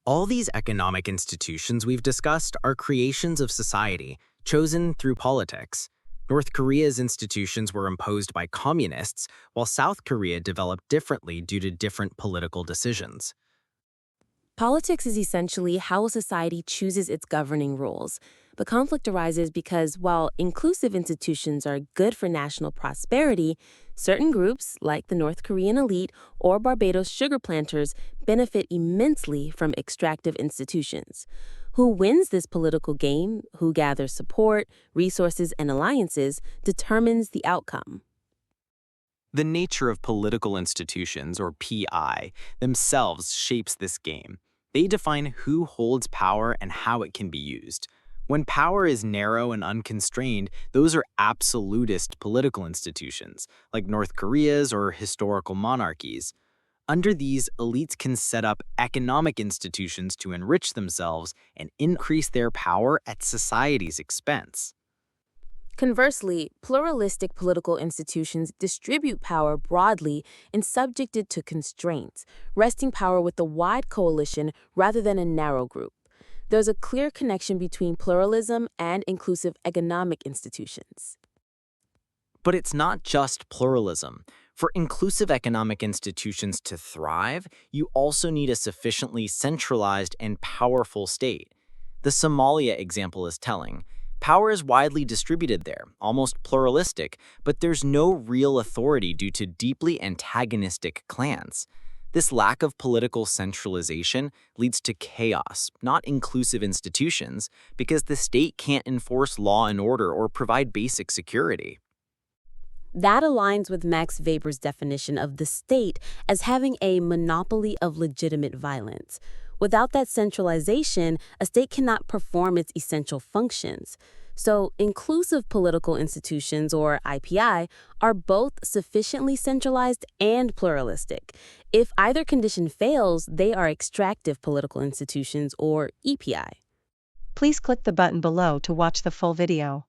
All these economic institutions we've discussed are creations of society, chosen through politics. North Korea's institutions were imposed by communists, while South Korea developed differently due to different political decisions. Politics is essentially how a society chooses its governing rules. But conflict arises because while inclusive institutions are good for national prosperity, certain groups, like the North Korean elite or Barbados sugar planters, benefit immensely from extractive institutions. Who wins this political game, who gathers support, resources, and alliances, determines the outcome. The nature of political institutions, or PI, themselves shapes this game. They define who holds power and how it can be used. When power is narrow and unconstrained, those are absolutist political institutions, like North Korea's or historical monarchies. Under these, elites can set up economic institutions to enrich themselves and increase their power at society's expense. Conversely, pluralistic political institutions distribute power broadly and subject it to constraints, resting power with a wide coalition rather than a narrow group. There's a clear connection between pluralism and inclusive economic institutions. But it's not just pluralism. For inclusive economic institutions to thrive, you also need a sufficiently centralized and powerful state. The Somalia example is telling. Power is widely distributed there, almost pluralistic, but there's no real authority due to deeply antagonistic clans. This lack of political centralization leads to chaos, not inclusive institutions, because the state can't enforce law and order or provide basic security. That aligns with Max Weber's definition of the state as having a monopoly of legitimate violence. Without that centralization, a state cannot perform its essential functions. So, inclusive political institutions, or IPI, are both sufficiently centralized and pluralistic. If either condition fails, they are extractive political institutions, or EPI. Please click the button below to watch the full video.